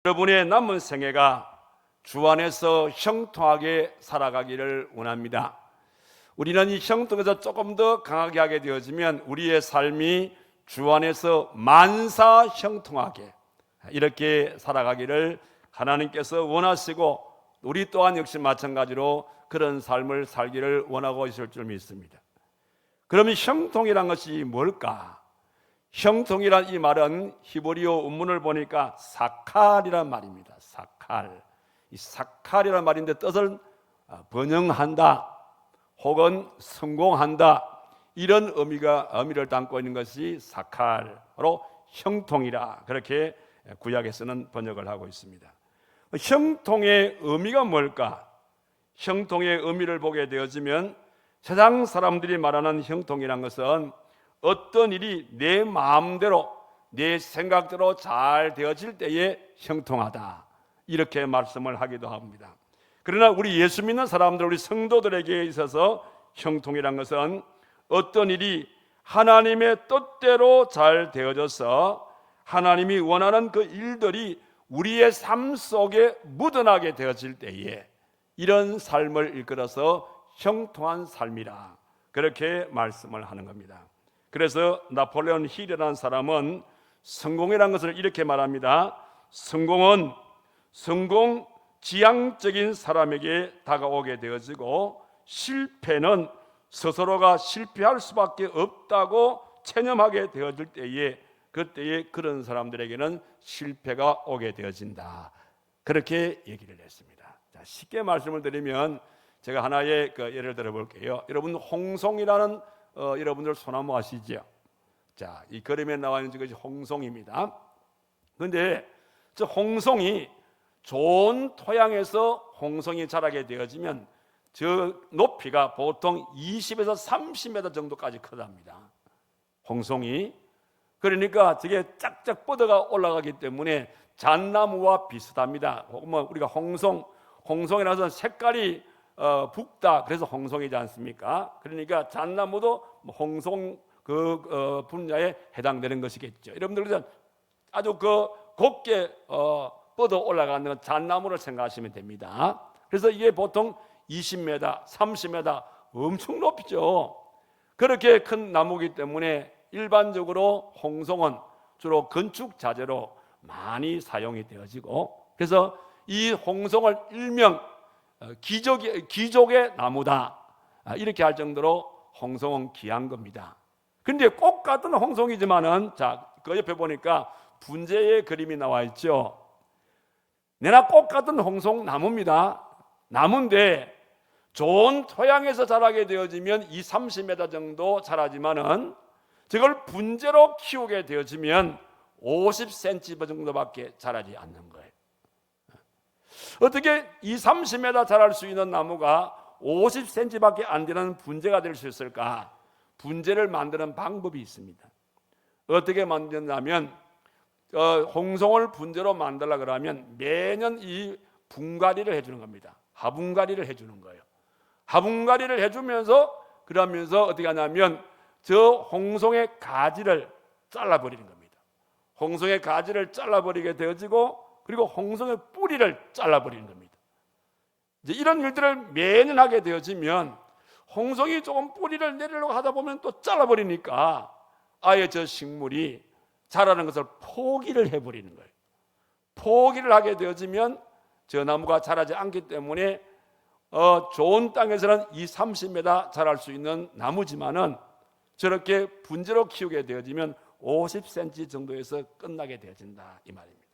여러분의 남은 생애가 주 안에서 형통하게 살아가기를 원합니다. 우리는 이 형통에서 조금 더 강하게 하게 되어지면 우리의 삶이 주 안에서 만사 형통하게 이렇게 살아가기를 하나님께서 원하시고, 우리 또한 역시 마찬가지로 그런 삶을 살기를 원하고 있을 줄 믿습니다. 그러면 형통이란 것이 뭘까? 형통이란 이 말은 히브리어 원문을 보니까 사칼이란 말입니다. 사칼. 이 사칼이란 말인데 뜻을 번영한다 혹은 성공한다, 이런 의미를 담고 있는 것이 사칼, 바로 형통이라, 그렇게 구약에서는 번역을 하고 있습니다. 형통의 의미가 뭘까? 형통의 의미를 보게 되어지면 세상 사람들이 말하는 형통이란 것은 어떤 일이 내 마음대로 내 생각대로 잘 되어질 때에 형통하다, 이렇게 말씀을 하기도 합니다. 그러나 우리 예수 믿는 사람들, 우리 성도들에게 있어서 형통이란 것은 어떤 일이 하나님의 뜻대로 잘 되어져서 하나님이 원하는 그 일들이 우리의 삶 속에 묻어나게 되어질 때에 이런 삶을 이끌어서 형통한 삶이라, 그렇게 말씀을 하는 겁니다. 그래서 나폴레온 힐이라는 사람은 성공이라는 것을 이렇게 말합니다. 성공 지향적인 사람에게 다가오게 되어지고, 실패는 스스로가 실패할 수밖에 없다고 체념하게 되어질 때에, 그때에 그런 사람들에게는 실패가 오게 되어진다, 그렇게 얘기를 했습니다. 자, 쉽게 말씀을 드리면 제가 하나의 예를 들어 볼게요. 여러분, 홍송이라는 여러분들 소나무 아시죠? 자, 이 그림에 나와 있는 것이 홍송입니다. 그런데 저 홍송이 좋은 토양에서 홍송이 자라게 되어지면 저 높이가 보통 20에서 30m 정도까지 크답니다. 홍송이. 그러니까 저게 쫙쫙 뻗어가 올라가기 때문에 잣나무와 비슷합니다. 우리가 홍송이라서 색깔이 붉다, 그래서 홍송이지 않습니까? 그러니까 잣나무도 홍송 분야에 해당되는 것이겠죠. 여러분들 아주 곱게 뻗어 올라가는 잣나무를 생각하시면 됩니다. 그래서 이게 보통 20m, 30m, 엄청 높이죠. 그렇게 큰 나무이기 때문에 일반적으로 홍송은 주로 건축 자재로 많이 사용이 되어지고, 그래서 이 홍송을 일명 기족의 나무다, 이렇게 할 정도로 홍송은 귀한 겁니다. 그런데 꽃 같은 홍송이지만은, 자, 그 옆에 보니까 분재의 그림이 나와 있죠. 내나 꽃 같은 홍송 나무입니다. 나무인데 좋은 토양에서 자라게 되어지면 20-30m 정도 자라지만은 저걸 분재로 키우게 되어지면 50cm 정도밖에 자라지 않는 거예요. 어떻게 20-30m 자랄 수 있는 나무가 50cm밖에 안 되는 분재가 될 수 있을까? 분재를 만드는 방법이 있습니다. 어떻게 만드냐면 홍송을 분재로 만들려고 그러면 매년 이 분갈이를 해주는 겁니다. 화분갈이를 해주는 거예요. 화분갈이를 해주면서 그러면서 어떻게 하냐면 저 홍송의 가지를 잘라버리는 겁니다. 홍송의 가지를 잘라버리게 되어지고, 그리고 홍송의 뿌리를 잘라버리는 겁니다. 이제 이런 일들을 매년 하게 되어지면 홍송이 조금 뿌리를 내리려고 하다 보면 또 잘라버리니까 아예 저 식물이 자라는 것을 포기를 해버리는 거예요. 포기를 하게 되어지면 저 나무가 자라지 않기 때문에 좋은 땅에서는 20-30m 자랄 수 있는 나무지만은 저렇게 분재로 키우게 되어지면 50cm 정도에서 끝나게 되어진다, 이 말입니다.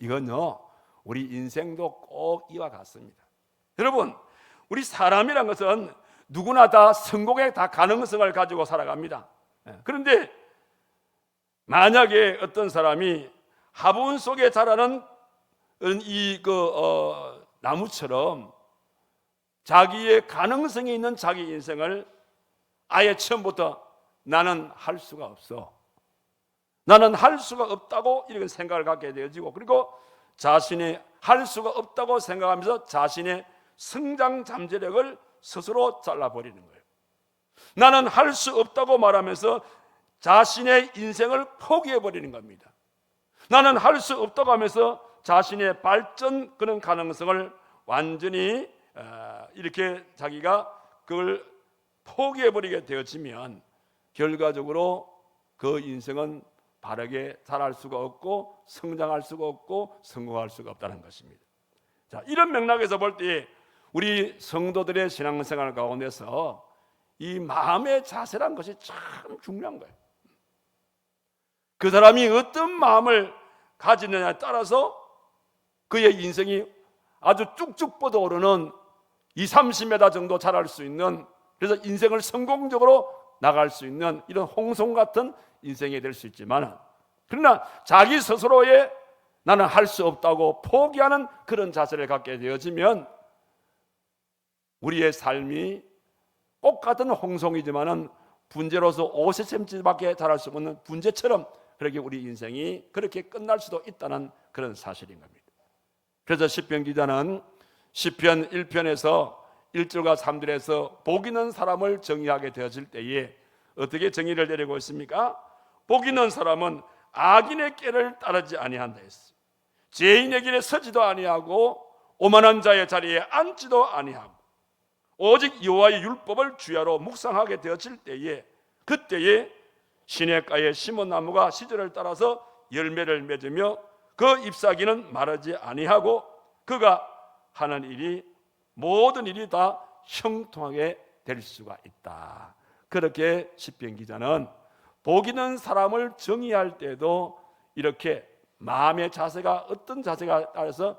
이건요, 우리 인생도 꼭 이와 같습니다. 여러분, 우리 사람이란 것은 누구나 다 성공에 다 가능성을 가지고 살아갑니다. 그런데 만약에 어떤 사람이 화분 속에 자라는 이 나무처럼 자기의 가능성이 있는 자기 인생을 아예 처음부터 나는 할 수가 없어, 나는 할 수가 없다고 이렇게 생각을 갖게 되어지고, 그리고 자신이 할 수가 없다고 생각하면서 자신의 성장 잠재력을 스스로 잘라버리는 거예요. 나는 할 수 없다고 말하면서 자신의 인생을 포기해버리는 겁니다. 나는 할 수 없다고 하면서 자신의 발전 그런 가능성을 완전히 이렇게 자기가 그걸 포기해버리게 되어지면 결과적으로 그 인생은 바르게 자랄 수가 없고 성장할 수가 없고 성공할 수가 없다는 것입니다. 자, 이런 맥락에서 볼 때 우리 성도들의 신앙생활 가운데서 이 마음의 자세란 것이 참 중요한 거예요. 그 사람이 어떤 마음을 가지느냐에 따라서 그의 인생이 아주 쭉쭉 뻗어오르는 20-30m 정도 자랄 수 있는, 그래서 인생을 성공적으로 나갈 수 있는 이런 홍송 같은 인생이 될 수 있지만, 그러나 자기 스스로의 나는 할 수 없다고 포기하는 그런 자세를 갖게 되어지면 우리의 삶이 똑같은 홍송이지만은 분재로서 50cm밖에 자랄 수 없는 분재처럼 그렇게 우리 인생이 그렇게 끝날 수도 있다는 그런 사실인 겁니다. 그래서 시편 기자는 시편 1편에서 1절과 3절에서 복 있는 사람을 정의하게 되어질 때에 어떻게 정의를 내리고 있습니까? 복 있는 사람은 악인의 꾀를 따르지 아니한다 했어요. 죄인의 길에 서지도 아니하고 오만한 자의 자리에 앉지도 아니하고 오직 여호와의 율법을 주야로 묵상하게 되어질 때에 그때에 시냇가에 심은 나무가 시절을 따라서 열매를 맺으며 그 잎사귀는 마르지 아니하고 그가 하는 일이 모든 일이 다 형통하게 될 수가 있다. 그렇게 시편 기자는 복 있는 사람을 정의할 때도 이렇게 마음의 자세가 어떤 자세가 따라서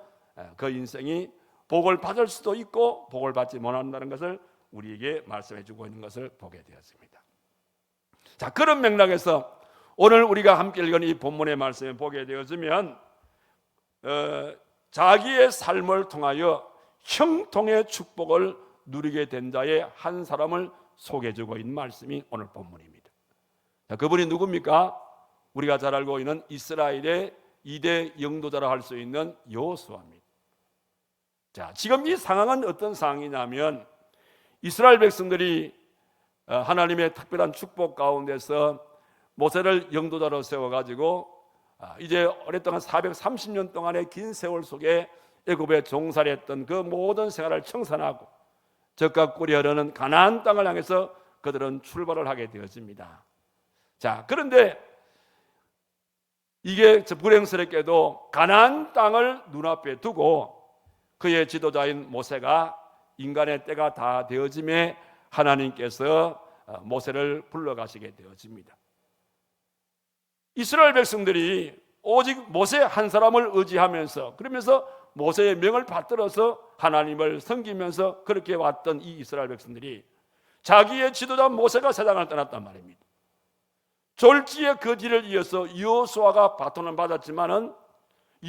그 인생이 복을 받을 수도 있고 복을 받지 못한다는 것을 우리에게 말씀해 주고 있는 것을 보게 되었습니다. 자, 그런 맥락에서 오늘 우리가 함께 읽은 이 본문의 말씀을 보게 되어지면 자기의 삶을 통하여 형통의 축복을 누리게 된 자의 한 사람을 소개해 주고 있는 말씀이 오늘 본문입니다. 자, 그분이 누굽니까? 우리가 잘 알고 있는 이스라엘의 2대 영도자라 할 수 있는 여호수아입니다. 자, 지금 이 상황은 어떤 상황이냐면 이스라엘 백성들이 하나님의 특별한 축복 가운데서 모세를 영도자로 세워가지고 이제 오랫동안 430년 동안의 긴 세월 속에 애굽에 종살이했던 그 모든 생활을 청산하고 적과 꿀이 흐르는 가나안 땅을 향해서 그들은 출발을 하게 되어집니다. 자, 그런데 이게 불행스럽게도 가나안 땅을 눈앞에 두고 그의 지도자인 모세가 인간의 때가 다 되어짐에 하나님께서 모세를 불러가시게 되어집니다. 이스라엘 백성들이 오직 모세 한 사람을 의지하면서 그러면서 모세의 명을 받들어서 하나님을 섬기면서 그렇게 왔던 이 이스라엘 백성들이 자기의 지도자 모세가 세상을 떠났단 말입니다. 졸지에 그 뒤를 이어서 여호수아가 바톤을 받았지만은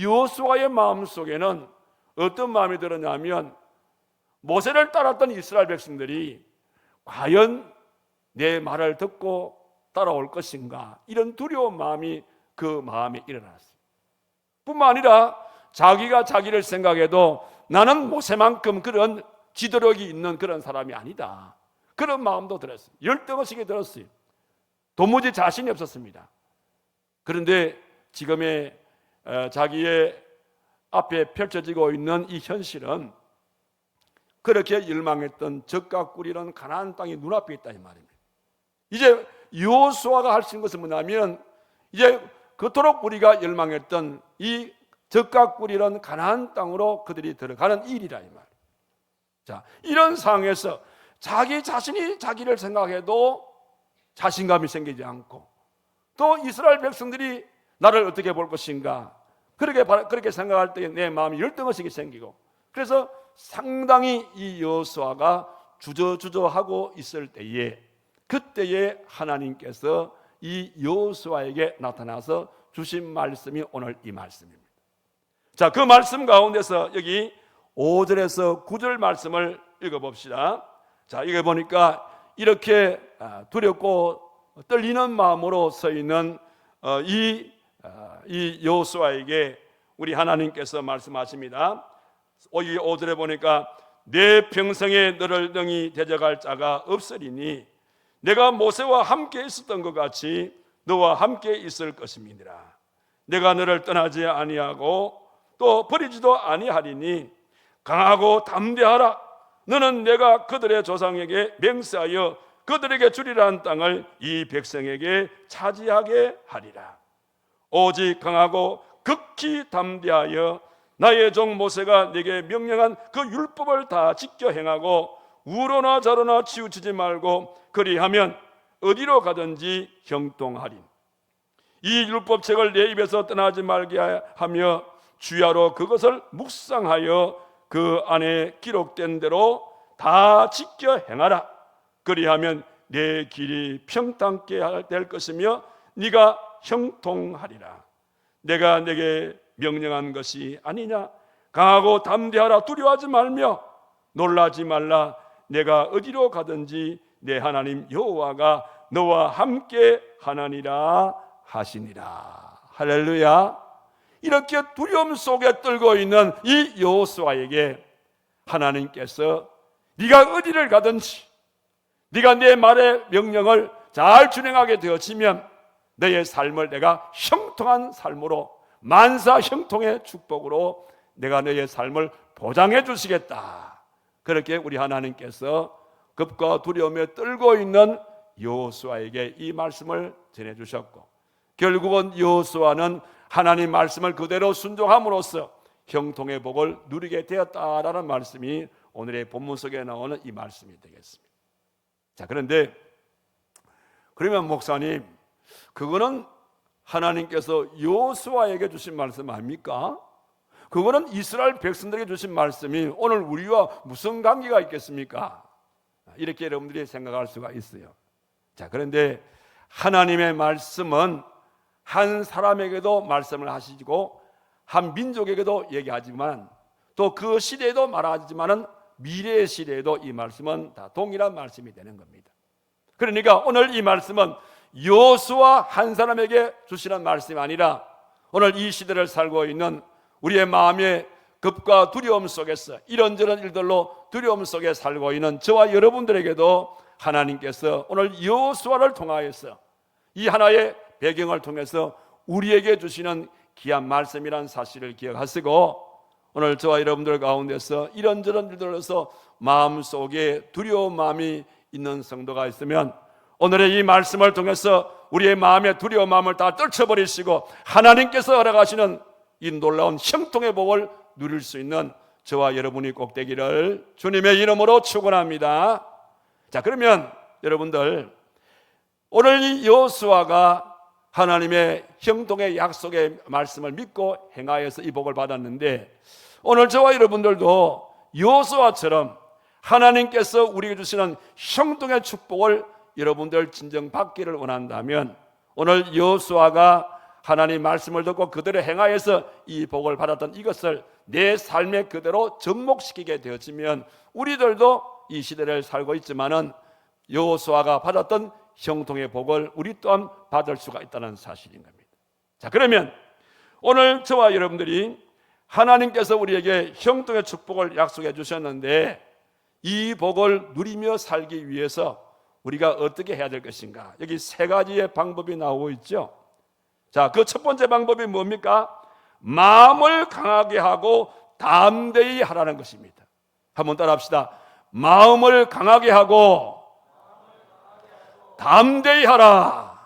여호수아의 마음속에는 어떤 마음이 들었냐면 모세를 따랐던 이스라엘 백성들이 과연 내 말을 듣고 따라올 것인가, 이런 두려운 마음이 그 마음에 일어났어요. 뿐만 아니라 자기가 자기를 생각해도 나는 모세만큼 그런 지도력이 있는 그런 사람이 아니다, 그런 마음도 들었어요. 열등의식이 들었어요. 도무지 자신이 없었습니다. 그런데 지금의 자기의 앞에 펼쳐지고 있는 이 현실은 그렇게 열망했던 적과 꿀이라는 가나안 땅이 눈앞에 있다 이 말입니다. 이제 여호수아가 할 수 있는 것은 뭐냐면 이제 그토록 우리가 열망했던 이 적과 꿀이라는 가나안 땅으로 그들이 들어가는 일이라 이 말이에요. 자, 이런 상황에서 자기 자신이 자기를 생각해도 자신감이 생기지 않고 또 이스라엘 백성들이 나를 어떻게 볼 것인가 그렇게 생각할 때 내 마음이 열등의식이 생기고 그래서 상당히 이 여호수아가 주저하고 있을 때에 그때에 하나님께서 이 여호수아에게 나타나서 주신 말씀이 오늘 이 말씀입니다. 자, 그 말씀 가운데서 여기 5절에서 9절 말씀을 읽어봅시다. 자, 이거 보니까 이렇게 두렵고 떨리는 마음으로 서 있는 이 여호수아에게 우리 하나님께서 말씀하십니다. 여기 5절에 보니까 내 평생에 너를 능히 대적할 자가 없으리니 내가 모세와 함께 있었던 것 같이 너와 함께 있을 것임이니라. 내가 너를 떠나지 아니하고 또 버리지도 아니하리니 강하고 담대하라. 너는 내가 그들의 조상에게 맹세하여 그들에게 주리라 한 땅을 이 백성에게 차지하게 하리라. 오직 강하고 극히 담대하여 나의 종 모세가 내게 명령한 그 율법을 다 지켜 행하고 우로나 좌로나 치우치지 말고 그리하면 어디로 가든지 형통하리. 이 율법책을 내 입에서 떠나지 말게 하며 주야로 그것을 묵상하여 그 안에 기록된 대로 다 지켜 행하라. 그리하면 내 길이 평탄케 될 것이며 네가 형통하리라. 내가 내게 명령한 것이 아니냐? 강하고 담대하라. 두려워하지 말며 놀라지 말라. 내가 어디로 가든지 내 하나님 여호와가 너와 함께 하나니라 하시니라. 할렐루야. 이렇게 두려움 속에 떨고 있는 이 여호수아에게 하나님께서 네가 어디를 가든지 네가 내 말의 명령을 잘 준행하게 되어지면 너의 삶을 내가 형통한 삶으로, 만사 형통의 축복으로 내가 너의 삶을 보장해 주시겠다. 그렇게 우리 하나님께서 겁과 두려움에 떨고 있는 여호수아에게 이 말씀을 전해 주셨고, 결국은 여호수아는 하나님 말씀을 그대로 순종함으로써 형통의 복을 누리게 되었다라는 말씀이 오늘의 본문 속에 나오는 이 말씀이 되겠습니다. 자, 그런데 그러면 목사님, 그거는 하나님께서 여호수아에게 주신 말씀 아닙니까? 그거는 이스라엘 백성들에게 주신 말씀이 오늘 우리와 무슨 관계가 있겠습니까? 이렇게 여러분들이 생각할 수가 있어요. 자, 그런데 하나님의 말씀은 한 사람에게도 말씀을 하시고 한 민족에게도 얘기하지만 또 그 시대에도 말하지만은 미래의 시대에도 이 말씀은 다 동일한 말씀이 되는 겁니다. 그러니까 오늘 이 말씀은 여호수아 한 사람에게 주시는 말씀이 아니라 오늘 이 시대를 살고 있는 우리의 마음의 겁과 두려움 속에서 이런저런 일들로 두려움 속에 살고 있는 저와 여러분들에게도 하나님께서 오늘 여호수아를 통하여서 이 하나의 배경을 통해서 우리에게 주시는 귀한 말씀이라는 사실을 기억하시고, 오늘 저와 여러분들 가운데서 이런저런 일들로서 마음속에 두려운 마음이 있는 성도가 있으면 오늘의 이 말씀을 통해서 우리의 마음의 두려운 마음을 다 떨쳐버리시고 하나님께서 허락하시는 이 놀라운 형통의 복을 누릴 수 있는 저와 여러분이 꼭 되기를 주님의 이름으로 축원합니다. 자, 그러면 여러분들, 오늘 이 여호수아가 하나님의 형통의 약속의 말씀을 믿고 행하여서 이 복을 받았는데, 오늘 저와 여러분들도 여호수아처럼 하나님께서 우리에게 주시는 형통의 축복을 여러분들 진정 받기를 원한다면, 오늘 여호수아가 하나님 말씀을 듣고 그대로 행하여서 이 복을 받았던 이것을 내 삶에 그대로 접목시키게 되어지면 우리들도 이 시대를 살고 있지만은 여호수아가 받았던 형통의 복을 우리 또한 받을 수가 있다는 사실인 겁니다. 자, 그러면 오늘 저와 여러분들이 하나님께서 우리에게 형통의 축복을 약속해 주셨는데 이 복을 누리며 살기 위해서 우리가 어떻게 해야 될 것인가? 여기 세 가지의 방법이 나오고 있죠. 자, 그 첫 번째 방법이 뭡니까? 마음을 강하게 하고 담대히 하라는 것입니다. 한번 따라 합시다. 마음을 강하게 하고 담대히 하라.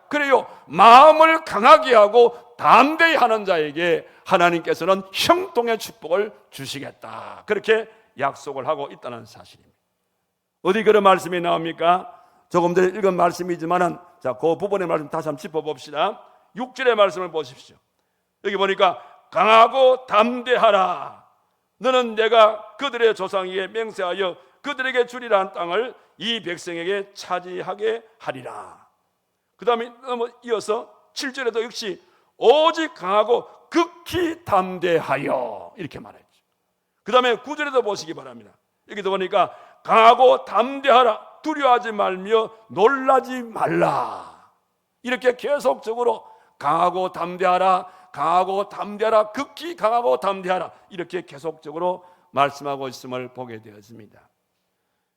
그래요. 마음을 강하게 하고 담대히 하는 자에게 하나님께서는 형통의 축복을 주시겠다. 그렇게 약속을 하고 있다는 사실입니다. 어디 그런 말씀이 나옵니까? 조금 전에 읽은 말씀이지만은, 자, 그 부분의 말씀 다시 한번 짚어봅시다. 6절의 말씀을 보십시오. 여기 보니까 강하고 담대하라. 너는 내가 그들의 조상에게 맹세하여 그들에게 주리라 한 땅을 이 백성에게 차지하게 하리라. 그 다음에 이어서 7절에도 역시 오직 강하고 극히 담대하여 이렇게 말했죠. 그 다음에 9절에도 보시기 바랍니다. 여기도 보니까 강하고 담대하라. 두려워하지 말며 놀라지 말라. 이렇게 계속적으로 강하고 담대하라, 강하고 담대하라, 극히 강하고 담대하라, 이렇게 계속적으로 말씀하고 있음을 보게 되었습니다.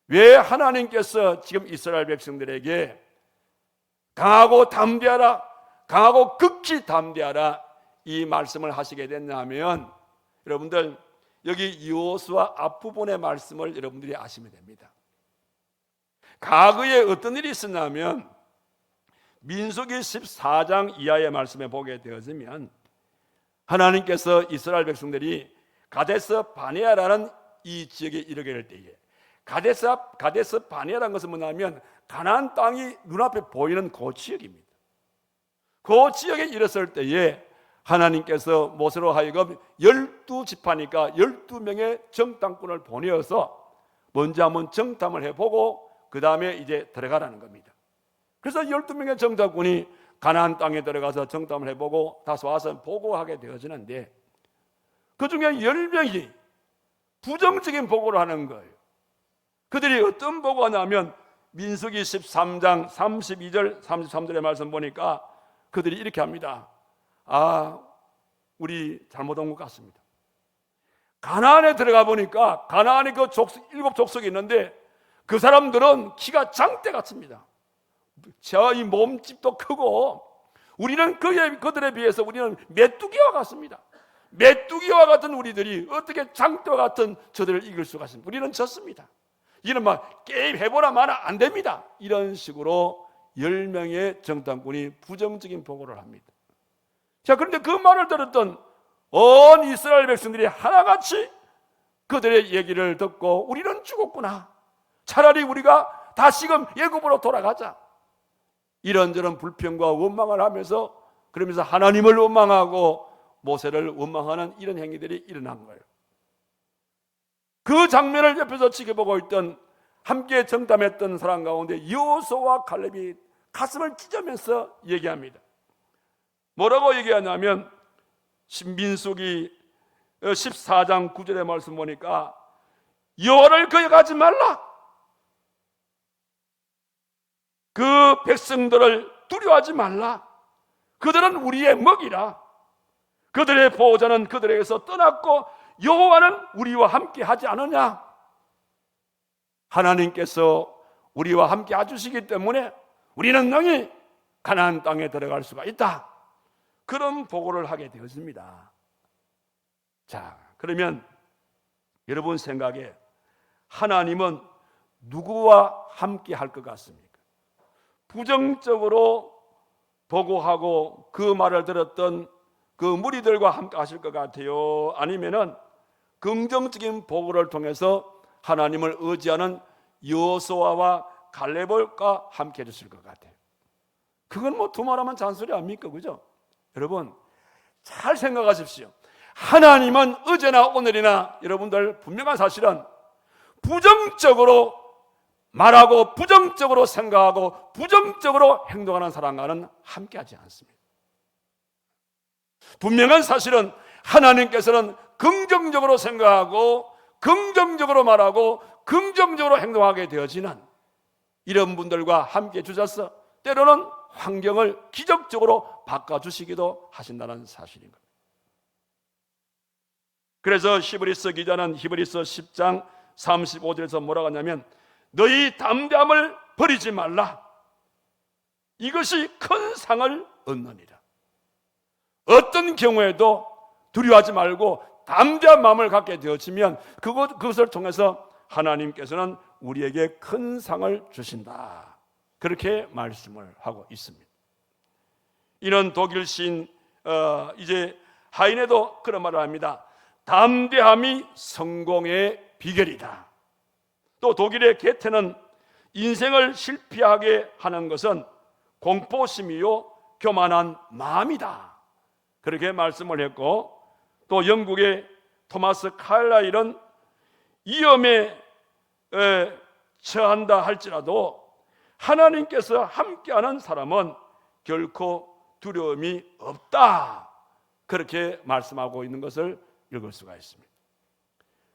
왜 하나님께서 지금 이스라엘 백성들에게 강하고 담대하라, 강하고 극히 담대하라 이 말씀을 하시게 됐냐면, 여러분들 여기 여호수아 앞부분의 말씀을 여러분들이 아시면 됩니다. 과거에 어떤 일이 있었냐면, 민수기 14장 이하의 말씀에 보게 되어지면 하나님께서 이스라엘 백성들이 가데스 바네아라는 이 지역에 이르게 될 때에, 가데스 바네아라는 것은 뭐냐면 가나안 땅이 눈앞에 보이는 그 지역입니다. 그 지역에 이르렀을 때에 하나님께서 모세로 하여금 12지파니까 12명의 정탐꾼을 보내어서 먼저 한번 정탐을 해보고 그 다음에 이제 들어가라는 겁니다. 그래서 12명의 정탐꾼이 가나안 땅에 들어가서 정탐을 해보고 다시 와서 보고하게 되어지는데, 그 중에 10명이 부정적인 보고를 하는 거예요. 그들이 어떤 보고하냐면, 민수기 13장 32절 33절의 말씀 보니까 그들이 이렇게 합니다. 우리 잘못한 것 같습니다. 가나안에 들어가 보니까 가나안에 그 7족속이 있는데 그 사람들은 키가 장대 같습니다. 이 몸집도 크고 우리는 그들에 비해서 우리는 메뚜기와 같습니다. 메뚜기와 같은 우리들이 어떻게 장대와 같은 저들을 이길 수가 있습니까? 우리는 졌습니다. 이는 막 게임 해보라 마나 안 됩니다. 이런 식으로 10명의 정탐꾼이 부정적인 보고를 합니다. 자, 그런데 그 말을 들었던 온 이스라엘 백성들이 하나같이 그들의 얘기를 듣고 우리는 죽었구나, 차라리 우리가 다시금 애굽으로 돌아가자, 이런저런 불평과 원망을 하면서, 그러면서 하나님을 원망하고 모세를 원망하는 이런 행위들이 일어난 거예요. 그 장면을 옆에서 지켜보고 있던 함께 정탐했던 사람 가운데 여호수아와 갈렙이 가슴을 찢으면서 얘기합니다. 뭐라고 얘기하냐면, 민수기 14장 9절의 말씀 보니까 여호와를 거역하지 말라, 그 백성들을 두려워하지 말라, 그들은 우리의 먹이라, 그들의 보호자는 그들에게서 떠났고 여호와는 우리와 함께 하지 않느냐. 하나님께서 우리와 함께 해주시기 때문에 우리는 능히 가나안 땅에 들어갈 수가 있다, 그런 보고를 하게 되었습니다. 자, 그러면 여러분 생각에 하나님은 누구와 함께 할 것 같습니까? 부정적으로 보고하고 그 말을 들었던 그 무리들과 함께 하실 것 같아요? 아니면은 긍정적인 보고를 통해서 하나님을 의지하는 여호수아와 갈렙과 함께 해주실 것 같아요? 그건 뭐 두말하면 잔소리 아닙니까? 그죠? 여러분 잘 생각하십시오. 하나님은 어제나 오늘이나 여러분들 분명한 사실은 부정적으로 말하고 부정적으로 생각하고 부정적으로 행동하는 사람과는 함께하지 않습니다. 분명한 사실은 하나님께서는 긍정적으로 생각하고 긍정적으로 말하고 긍정적으로 행동하게 되어지는 이런 분들과 함께 주셔서 때로는 환경을 기적적으로 바꿔주시기도 하신다는 사실인 겁니다. 그래서 히브리서 기자는 히브리서 10장 35절에서 뭐라고 하냐면, 너희 담대함을 버리지 말라, 이것이 큰 상을 얻느니라. 어떤 경우에도 두려워하지 말고 담대한 마음을 갖게 되어지면 그것을 통해서 하나님께서는 우리에게 큰 상을 주신다, 그렇게 말씀을 하고 있습니다. 이런 독일 시인 이제 하인에도 그런 말을 합니다. 담대함이 성공의 비결이다. 또 독일의 게테는 인생을 실패하게 하는 것은 공포심이요 교만한 마음이다, 그렇게 말씀을 했고, 또 영국의 토마스 칼라일은 위험에 처한다 할지라도 하나님께서 함께하는 사람은 결코 두려움이 없다, 그렇게 말씀하고 있는 것을 읽을 수가 있습니다.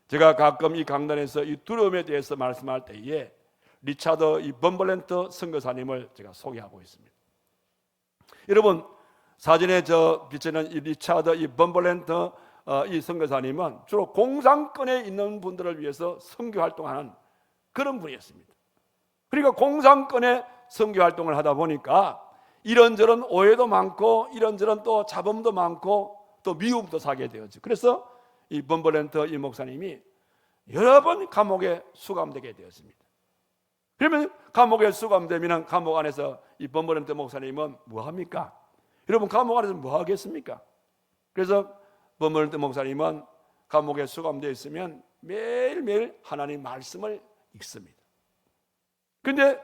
제가 가끔 이 강단에서 이 두려움에 대해서 말씀할 때에 리차드 이 범벌렌트 선교사님을 제가 소개하고 있습니다. 여러분 사진에 비치는 이 리차드 이 범벌렌트 이 선교사님은 주로 공산권에 있는 분들을 위해서 선교 활동하는 그런 분이었습니다. 그러니까 공산권에 선교 활동을 하다 보니까 이런저런 오해도 많고 이런저런 또 잡음도 많고 또 미움도 사게 되었죠. 그래서 이 범벌렌터 이 목사님이 여러 번 감옥에 수감되게 되었습니다. 그러면 감옥에 수감되면 감옥 안에서 이 범벌렌터 목사님은 뭐 합니까? 여러분, 감옥 안에서 뭐 하겠습니까? 그래서 범벌렌터 목사님은 감옥에 수감되어 있으면 매일매일 하나님 말씀을 읽습니다. 그런데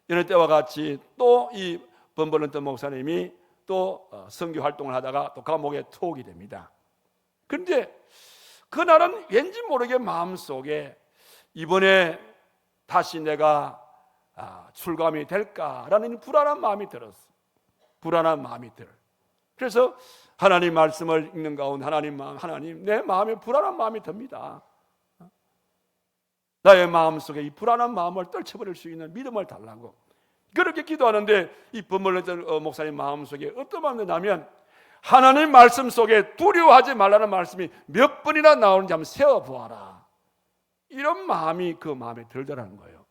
여느 때와 같이 또 이 범벌렌터 목사님이 또 선교 활동을 하다가 또 감옥에 투옥이 됩니다. 그런데 그날은 왠지 모르게 마음속에 이번에 다시 내가 출감이 될까라는 불안한 마음이 들었어. 불안한 마음이 들어. 그래서 하나님 말씀을 읽는 가운데 하나님 내 마음에 불안한 마음이 듭니다. 나의 마음속에 이 불안한 마음을 떨쳐버릴 수 있는 믿음을 달라고 그렇게 기도하는데, 이 범벌렌터 목사님 마음속에 어떤 마음이 나면 하나님 말씀 속에 두려워하지 말라는 말씀이 몇 번이나 나오는지 한번 세어보아라, 이런 마음이 그 마음에 들더라는 거예요.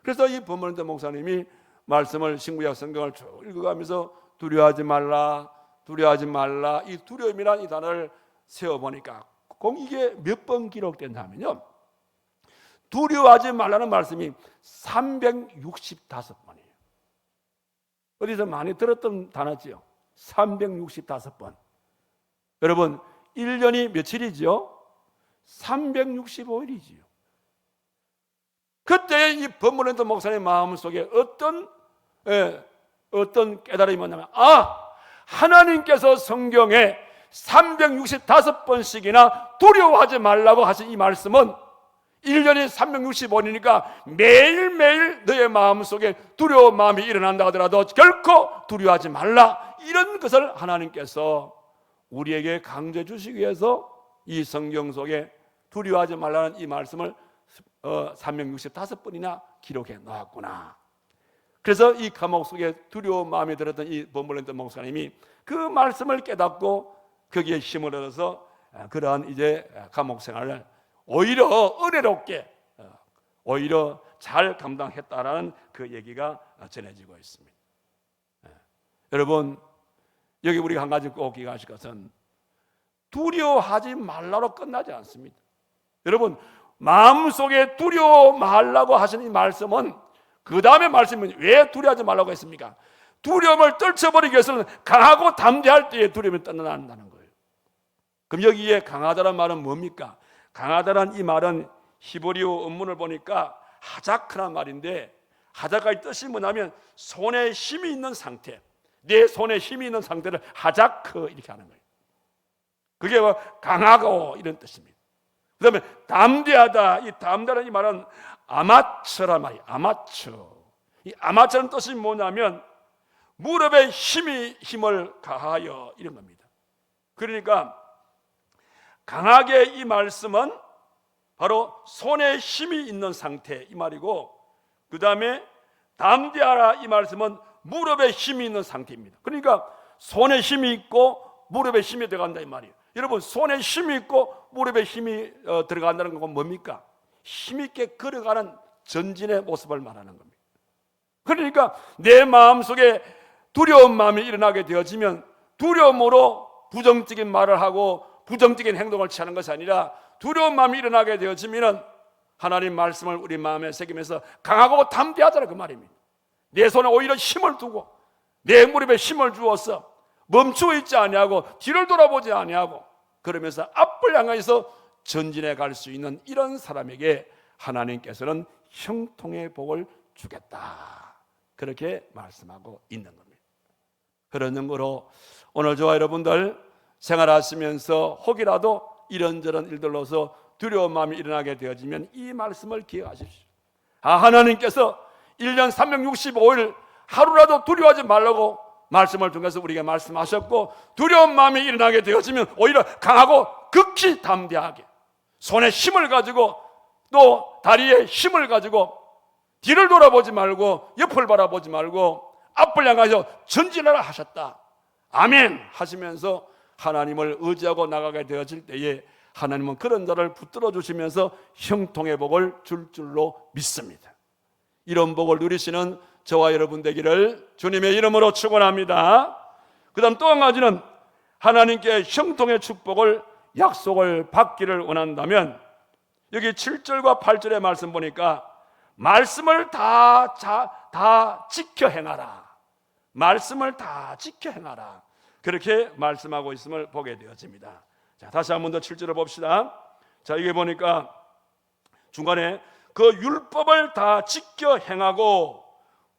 그래서 이 범벌렌터 목사님이 말씀을 신구약 성경을 쭉 읽어가면서 두려워하지 말라, 두려워하지 말라, 이 두려움이란 이 단어를 세어보니까 이게 몇 번 기록된다면요, 두려워하지 말라는 말씀이 365번이에요. 어디서 많이 들었던 단어지요. 365번. 여러분, 1년이 며칠이죠? 365일이지요. 그때 이 범벌렌터 목사님 마음속에 어떤 깨달음이 뭐냐면, 하나님께서 성경에 365번씩이나 두려워하지 말라고 하신 이 말씀은 1년이 365일이니까 매일매일 너의 마음속에 두려운 마음이 일어난다 하더라도 결코 두려워하지 말라, 이런 것을 하나님께서 우리에게 강조해 주시기 위해서 이 성경 속에 두려워하지 말라는 이 말씀을 365번이나 기록해 놓았구나. 그래서 이 감옥 속에 두려운 마음이 들었던 이 범벌렌터 목사님이 그 말씀을 깨닫고 거기에 힘을 얻어서 그러한 이제 감옥 생활을 오히려 은혜롭게 오히려 잘 감당했다라는 그 얘기가 전해지고 있습니다. 여러분, 여기 우리가 한 가지 꼭 기억하실 것은 두려워하지 말라로 끝나지 않습니다. 여러분, 마음속에 두려워 말라고 하신 이 말씀은 그 다음에 말씀은 왜 두려워하지 말라고 했습니까? 두려움을 떨쳐버리기 위해서는 강하고 담대할 때에 두려움이 떠나난다는 거예요. 그럼 여기에 강하다는 말은 뭡니까? 강하다란 이 말은 히브리어 원문을 보니까 하자크란 말인데, 하자크의 뜻이 뭐냐면 손에 힘이 있는 상태, 내 손에 힘이 있는 상태를 하자크 이렇게 하는 거예요. 그게 뭐 강하고 이런 뜻입니다. 그 다음에 담대하다, 이 담대하다는 이 말은 아마처란 말이에요. 아마처. 이 아마처는 뜻이 뭐냐면 무릎에 힘을 가하여, 이런 겁니다. 그러니까 강하게 이 말씀은 바로 손에 힘이 있는 상태 이 말이고, 그 다음에 담대하라 이 말씀은 무릎에 힘이 있는 상태입니다. 그러니까 손에 힘이 있고 무릎에 힘이 들어간다 이 말이에요. 여러분, 손에 힘이 있고 무릎에 힘이 들어간다는 건 뭡니까? 힘있게 걸어가는 전진의 모습을 말하는 겁니다. 그러니까 내 마음속에 두려운 마음이 일어나게 되어지면 두려움으로 부정적인 말을 하고 부정적인 행동을 취하는 것이 아니라, 두려운 마음이 일어나게 되어지면 하나님 말씀을 우리 마음에 새기면서 강하고 담대하자는 그 말입니다. 내 손에 오히려 힘을 두고 내 무릎에 힘을 주어서 멈추어 있지 아니하고 뒤를 돌아보지 아니하고 그러면서 앞을 향해서 전진해 갈 수 있는 이런 사람에게 하나님께서는 형통의 복을 주겠다, 그렇게 말씀하고 있는 겁니다. 그런 의미로 오늘 저와 여러분들 생활하시면서 혹이라도 이런저런 일들로서 두려운 마음이 일어나게 되어지면 이 말씀을 기억하십시오. 하나님께서 1년 365일 하루라도 두려워하지 말라고 말씀을 통해서 우리에게 말씀하셨고, 두려운 마음이 일어나게 되어지면 오히려 강하고 극히 담대하게 손에 힘을 가지고 또 다리에 힘을 가지고 뒤를 돌아보지 말고 옆을 바라보지 말고 앞을 향하여 전진하라 하셨다, 아멘 하시면서 하나님을 의지하고 나가게 되어질 때에 하나님은 그런 자를 붙들어 주시면서 형통의 복을 줄 줄로 믿습니다. 이런 복을 누리시는 저와 여러분 되기를 주님의 이름으로 축원합니다. 그 다음 또 한 가지는 하나님께 형통의 축복을 약속을 받기를 원한다면 여기 7절과 8절의 말씀 보니까 말씀을 다 지켜 행하라. 말씀을 다 지켜 행하라. 그렇게 말씀하고 있음을 보게 되어집니다. 자, 다시 한 번 더 7절을 봅시다. 자, 이게 보니까 중간에 그 율법을 다 지켜 행하고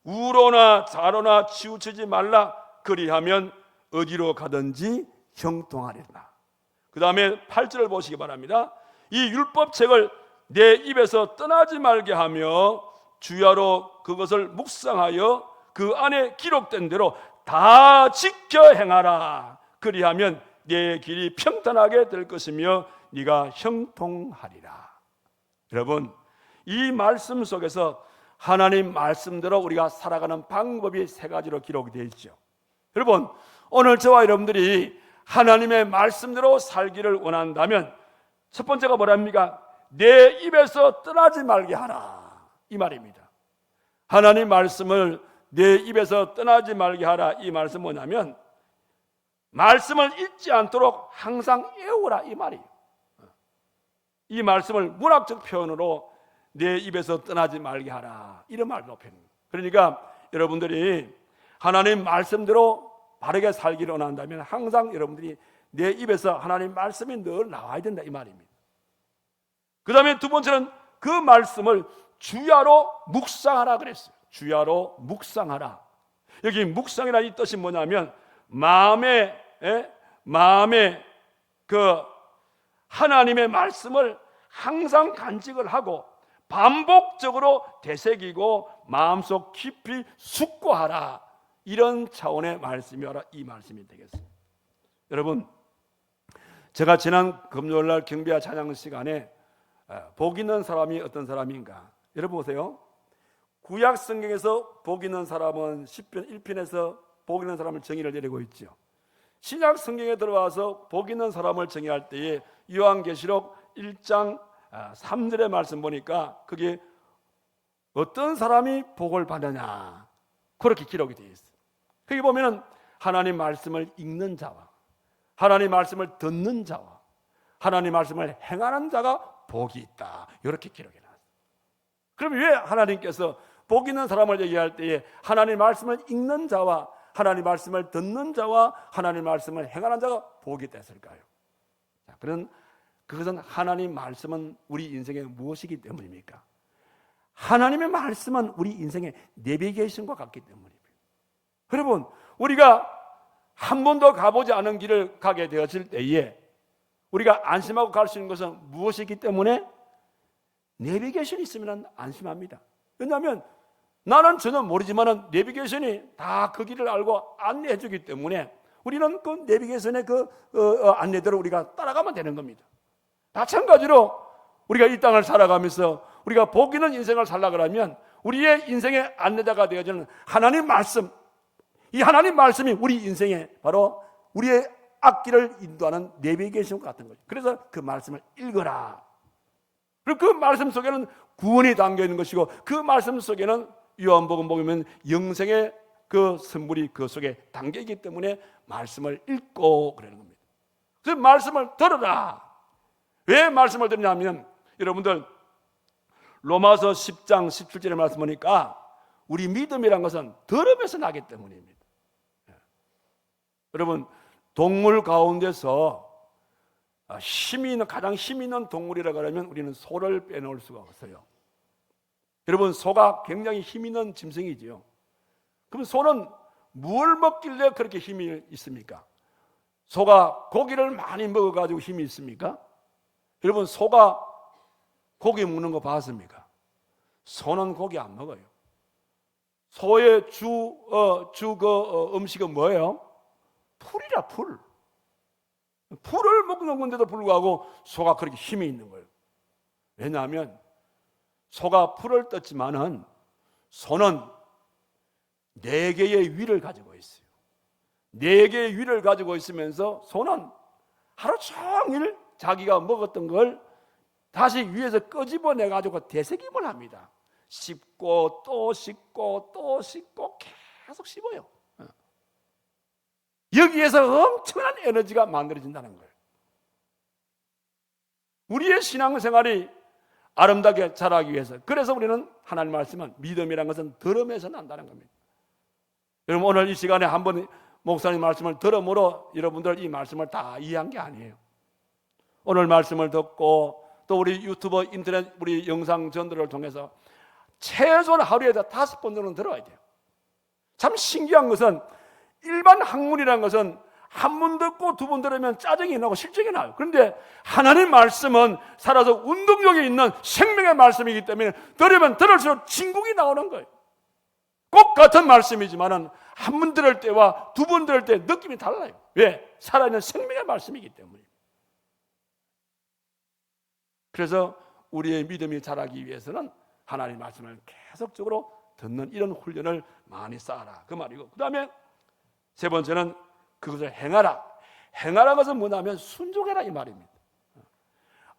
우로나 좌로나 치우치지 말라. 그리하면 어디로 가든지 형통하리라. 그 다음에 8절을 보시기 바랍니다. 이 율법책을 내 입에서 떠나지 말게 하며 주야로 그것을 묵상하여 그 안에 기록된 대로 다 지켜 행하라. 그리하면 내 길이 평탄하게 될 것이며 네가 형통하리라. 여러분, 이 말씀 속에서 하나님 말씀대로 우리가 살아가는 방법이 세 가지로 기록이 되어 있죠. 여러분, 오늘 저와 여러분들이 하나님의 말씀대로 살기를 원한다면 첫 번째가 뭐랍니까? 내 입에서 떠나지 말게 하라, 이 말입니다. 하나님 말씀을 내 입에서 떠나지 말게 하라, 이 말씀 뭐냐면 말씀을 잊지 않도록 항상 외우라, 이 말이에요. 이 말씀을 문학적 표현으로 내 입에서 떠나지 말게 하라, 이런 말로 표현합니다. 그러니까 여러분들이 하나님 말씀대로 바르게 살기를 원한다면 항상 여러분들이 내 입에서 하나님 말씀이 늘 나와야 된다, 이 말입니다. 그 다음에 두 번째는 그 말씀을 주야로 묵상하라 그랬어요. 주야로 묵상하라. 여기 묵상이라는 이 뜻이 뭐냐면 마음에 그 하나님의 말씀을 항상 간직을 하고 반복적으로 되새기고 마음속 깊이 숙고하라, 이런 차원의 말씀이라 이 말씀이 되겠습니다. 여러분, 제가 지난 금요일날 경배와 찬양 시간에 복 있는 사람이 어떤 사람인가, 여러분 보세요. 구약 성경에서 복 있는 사람은 10편 1편에서 복 있는 사람을 정의를 내리고 있죠. 신약 성경에 들어와서 복 있는 사람을 정의할 때에 요한계시록 1장 3절의 말씀 보니까 그게 어떤 사람이 복을 받느냐, 그렇게 기록이 되어 있어요. 거기 보면 하나님 말씀을 읽는 자와 하나님 말씀을 듣는 자와 하나님 말씀을 행하는 자가 복이 있다, 이렇게 기록이 나왔어요. 그럼 왜 하나님께서 복 있는 사람을 얘기할 때에 하나님 말씀을 읽는 자와 하나님 말씀을 듣는 자와 하나님 말씀을 행하는 자가 복이 됐을까요? 자, 그것은 하나님 말씀은 우리 인생에 무엇이기 때문입니까? 하나님의 말씀은 우리 인생의 내비게이션과 같기 때문입니다. 여러분, 우리가 한 번도 가보지 않은 길을 가게 되었을 때에 우리가 안심하고 갈 수 있는 것은 무엇이기 때문에? 내비게이션이 있으면 안심합니다. 왜냐하면 나는 전혀 모르지만 내비게이션이 다 그 길을 알고 안내해 주기 때문에 우리는 그 내비게이션의 그 안내대로 우리가 따라가면 되는 겁니다. 마찬가지로 우리가 이 땅을 살아가면서 우리가 복 있는 인생을 살려고 하면 우리의 인생의 안내자가 되어지는 하나님 말씀, 이 하나님 말씀이 우리 인생에 바로 우리의 앞길을 인도하는 내비게이션과 같은 거죠. 그래서 그 말씀을 읽어라. 그리고 그 말씀 속에는 구원이 담겨 있는 것이고 그 말씀 속에는 요한복음 보면 영생의 그 선물이 그 속에 담겨 있기 때문에 말씀을 읽고 그러는 겁니다. 그래서 말씀을 들어라. 왜 말씀을 듣냐면 여러분들 로마서 10장 17절의 말씀 보니까 우리 믿음이란 것은 들음에서 나기 때문입니다. 여러분, 동물 가운데서 가장 힘 있는 동물이라고 하면 우리는 소를 빼놓을 수가 없어요. 여러분, 소가 굉장히 힘 있는 짐승이지요. 그럼 소는 뭘 먹길래 그렇게 힘이 있습니까? 소가 고기를 많이 먹어가지고 힘이 있습니까? 여러분, 소가 고기 먹는 거 봤습니까? 소는 고기 안 먹어요. 소의 음식은 뭐예요? 풀이라, 풀. 풀을 먹는 건데도 불구하고 소가 그렇게 힘이 있는 거예요. 왜냐하면 소가 풀을 떴지만은 소는 4개의 위를 가지고 있어요. 4개의 위를 가지고 있으면서 소는 하루 종일 자기가 먹었던 걸 다시 위에서 끄집어내 가지고 되새김을 합니다. 씹고 또 씹고 또 씹고 계속 씹어요. 여기에서 엄청난 에너지가 만들어진다는 거예요. 우리의 신앙생활이 아름답게 자라기 위해서, 그래서 우리는 하나님 말씀은 믿음이라는 것은 들음에서 난다는 겁니다. 여러분, 오늘 이 시간에 한번 목사님 말씀을 들음으로 여러분들 이 말씀을 다 이해한 게 아니에요. 오늘 말씀을 듣고 또 우리 유튜브, 인터넷, 우리 영상 전도를 통해서 최소한 하루에 5번 정도는 들어야 돼요. 참 신기한 것은 일반 학문이라는 것은 한 번 듣고 2번 들으면 짜증이 나고 실증이 나요. 그런데 하나님 말씀은 살아서 운동력이 있는 생명의 말씀이기 때문에 들으면 들을수록 진국이 나오는 거예요. 꼭 같은 말씀이지만은 한 번 들을 때와 2번 들을 때 느낌이 달라요. 왜? 살아있는 생명의 말씀이기 때문에. 그래서 우리의 믿음이 자라기 위해서는 하나님 말씀을 계속적으로 듣는 이런 훈련을 많이 쌓아라, 그 말이고, 그 다음에 세 번째는 그것을 행하라. 행하라 것은 뭐냐면 순종해라 이 말입니다.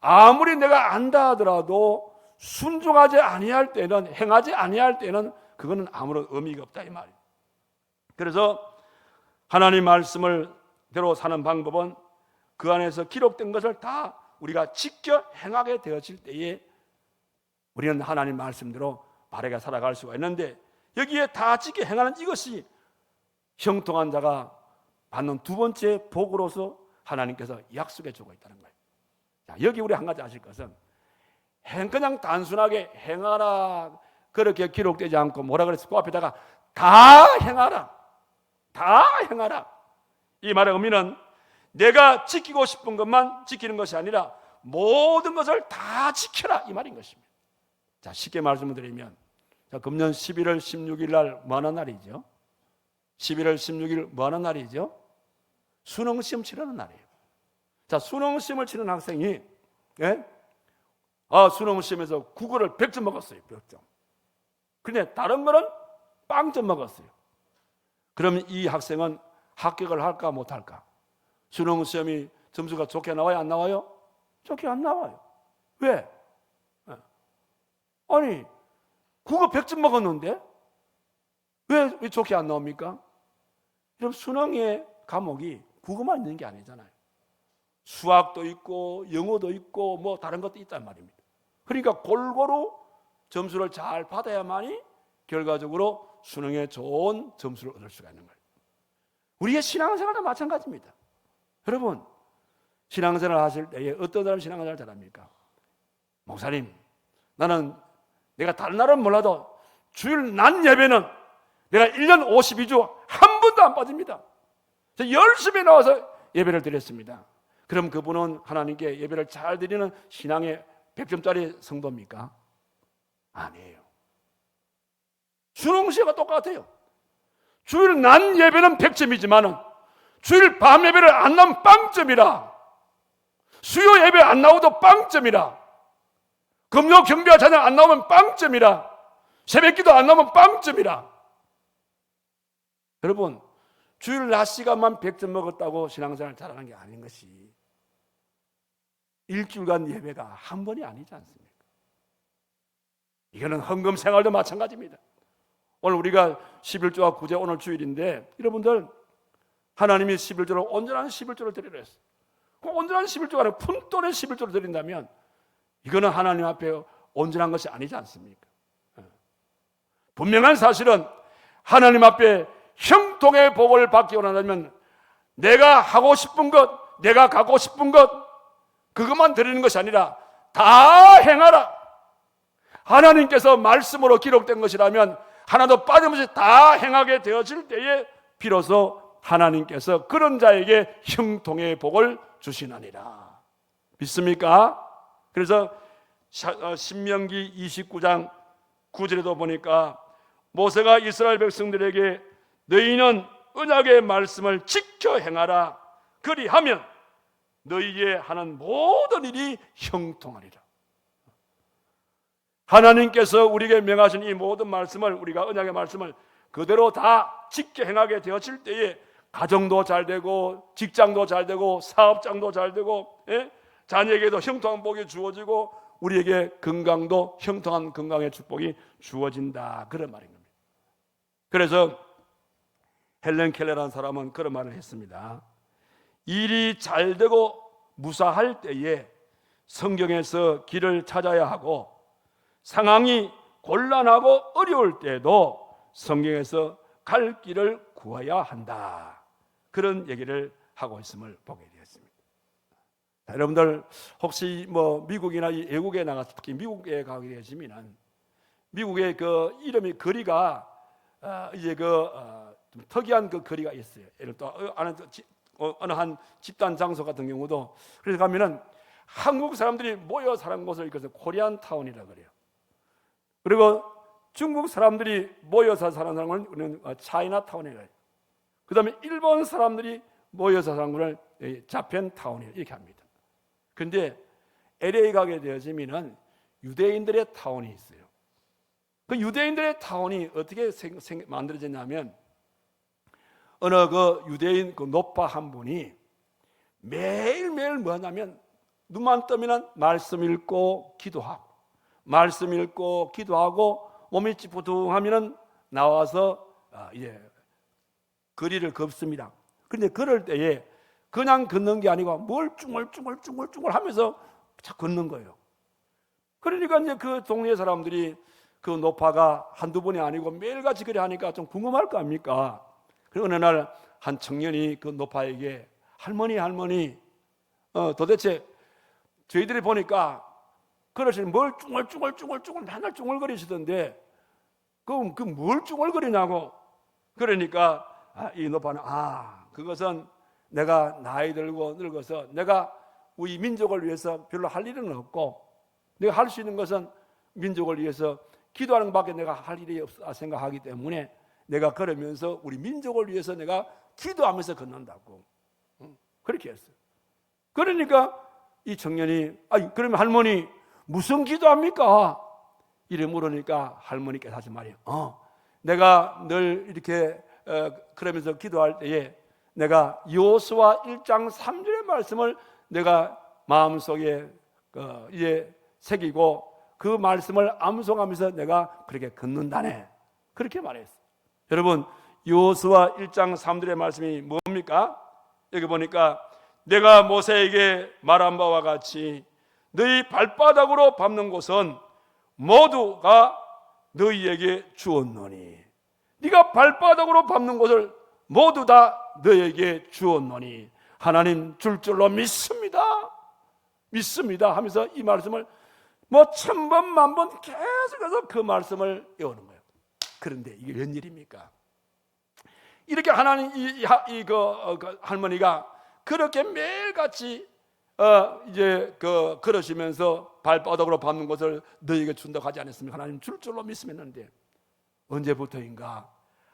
아무리 내가 안다 하더라도 순종하지 아니할 때는, 행하지 아니할 때는 그거는 아무런 의미가 없다 이 말이에요. 그래서 하나님 말씀을 대로 사는 방법은 그 안에서 기록된 것을 다 우리가 지켜 행하게 되어질 때에 우리는 하나님 말씀대로 바르게 살아갈 수가 있는데, 여기에 다 지켜 행하는 이것이 형통한 자가 받는 두 번째 복으로서 하나님께서 약속해 주고 있다는 거예요. 자, 여기 우리 한 가지 아실 것은 그냥 단순하게 행하라 그렇게 기록되지 않고 뭐라 그랬어요? 그 앞에다가 다 행하라, 다 행하라. 이 말의 의미는 내가 지키고 싶은 것만 지키는 것이 아니라 모든 것을 다 지켜라 이 말인 것입니다. 자, 쉽게 말씀을 드리면, 자, 금년 11월 16일 날 뭐 하는 날이죠? 11월 16일 뭐 하는 날이죠? 수능시험 치르는 날이에요. 자, 수능시험을 치는 학생이 수능시험에서 국어를 100점 먹었어요. 100점. 근데 다른 거는 빵점 먹었어요. 그러면 이 학생은 합격을 할까 못할까? 수능시험이 점수가 좋게 나와요? 안 나와요? 좋게 안 나와요. 왜? 아니, 국어 100점 먹었는데 왜 좋게 안 나옵니까? 여러분, 수능의 과목이 국어만 있는 게 아니잖아요. 수학도 있고 영어도 있고 뭐 다른 것도 있단 말입니다. 그러니까 골고루 점수를 잘 받아야만이 결과적으로 수능에 좋은 점수를 얻을 수가 있는 거예요. 우리의 신앙생활도 마찬가지입니다. 여러분, 신앙생활 하실 때에 어떤 사람이 신앙생활 잘합니까? 목사님, 나는 내가 다른 날은 몰라도 주일 낮 예배는 내가 1년 52주 한 번도 안 빠집니다. 열심히 나와서 예배를 드렸습니다. 그럼 그분은 하나님께 예배를 잘 드리는 신앙의 100점짜리 성도입니까? 아니에요. 수능시험과 똑같아요. 주일 낮 예배는 100점이지만 주일 밤 예배를 안 나오면 빵점이라, 수요 예배 안 나오도 빵점이라, 금요 경배와 찬양 안 나오면 빵점이라, 새벽기도 안 나오면 빵점이라. 여러분, 주일 낮 시간만 100점 먹었다고 신앙생활 잘하는 게 아닌 것이 일주일간 예배가 한 번이 아니지 않습니까? 이거는 헌금 생활도 마찬가지입니다. 오늘 우리가 11조와 구제 오늘 주일인데, 여러분들 하나님이 11조를 온전한 11조를 드리려 했어요. 그 온전한 11조가 아니라 푼돈의 11조를 드린다면 이거는 하나님 앞에 온전한 것이 아니지 않습니까? 분명한 사실은 하나님 앞에 형통의 복을 받기 원한다면 내가 하고 싶은 것, 내가 갖고 싶은 것, 그것만 드리는 것이 아니라 다 행하라. 하나님께서 말씀으로 기록된 것이라면 하나도 빠짐없이 다 행하게 되어질 때에 비로소 하나님께서 그런 자에게 형통의 복을 주시나니라. 믿습니까? 그래서 신명기 29장 9절에도 보니까 모세가 이스라엘 백성들에게 너희는 언약의 말씀을 지켜 행하라. 그리하면 너희의 하는 모든 일이 형통하리라. 하나님께서 우리에게 명하신 이 모든 말씀을, 우리가 언약의 말씀을 그대로 다 지켜 행하게 되어질 때에 가정도 잘 되고, 직장도 잘 되고, 사업장도 잘 되고, 자녀에게도 형통한 복이 주어지고, 우리에게 건강도 형통한 건강의 축복이 주어진다, 그런 말인 겁니다. 그래서 헬렌 켈러라는 사람은 그런 말을 했습니다. 일이 잘 되고 무사할 때에 성경에서 길을 찾아야 하고, 상황이 곤란하고 어려울 때에도 성경에서 갈 길을 구해야 한다, 그런 얘기를 하고 있음을 보게 되었습니다. 자, 여러분들 혹시 미국이나 외국에 나가서 특히 미국에 가게 되시면 미국의 그 이름이 거리가 이제 좀 특이한 그 거리가 있어요. 예를 들어 어느 한 집단 장소 같은 경우도, 그래서 가면은 한국 사람들이 모여 사는 곳을 이것을 코리안 타운이라 그래요. 그리고 중국 사람들이 모여서 사는 사람을 우리는 차이나 타운이라 해요. 그 다음에 일본 사람들이 모여서 사는 것을 자펜 타운이라 이렇게 합니다. 그런데 LA 가게 되어지면은 유대인들의 타운이 있어요. 그 유대인들의 타운이 어떻게 만들어졌냐면, 어느 그 유대인 그 노파 한 분이 매일매일 뭐냐면 눈만 뜨면 말씀 읽고 기도하고, 말씀 읽고 기도하고, 몸이 찌뿌둥하면 나와서 이제 거리를 걷습니다. 그런데 걸을 때에 그냥 걷는 게 아니고 뭘 쭈글쭈글 하면서 자꾸 걷는 거예요. 그러니까 이제 그 동네 사람들이 그 노파가 한두 번이 아니고 매일같이 그래 하니까 좀 궁금할 거 아닙니까? 그리고 어느 날 한 청년이 그 노파에게 할머니 도대체 저희들이 보니까 그러시니 뭘 쭈글쭈글 맨날 쭈글거리시던데 그 뭘 쭈글거리냐고. 그러니까 이 노파는 그것은 내가 나이 들고 늙어서 내가 우리 민족을 위해서 별로 할 일은 없고, 내가 할 수 있는 것은 민족을 위해서 기도하는 밖에 내가 할 일이 없다 생각하기 때문에 내가 걸으면서 우리 민족을 위해서 내가 기도하면서 걷는다고, 그렇게 했어요. 그러니까 이 청년이 그러면 할머니 무슨 기도합니까? 이래 물으니까 할머니께서 하신 말이에요. 내가 늘 이렇게 그러면서 기도할 때에 내가 여호수아 1장 3절의 말씀을 내가 마음속에 이제 새기고 그 말씀을 암송하면서 내가 그렇게 걷는다네, 그렇게 말했어요. 여러분, 여호수아 1장 3절의 말씀이 뭡니까? 여기 보니까 내가 모세에게 말한 바와 같이 너희 발바닥으로 밟는 곳은 모두가 너희에게 주었노니, 네가 발바닥으로 밟는 곳을 모두 다 너희에게 주었노니 하나님 줄 줄로 믿습니다 하면서 이 말씀을 1000번 만번 계속해서 그 말씀을 외우는 거예요. 그런데 이게 웬일입니까? 이렇게 하나님 그 할머니가 그렇게 매일같이 이제 그러시면서 발바닥으로 밟는 것을 너희에게 준다고 하지 않았습니까? 하나님 줄 줄로 믿으면는데 언제부터인가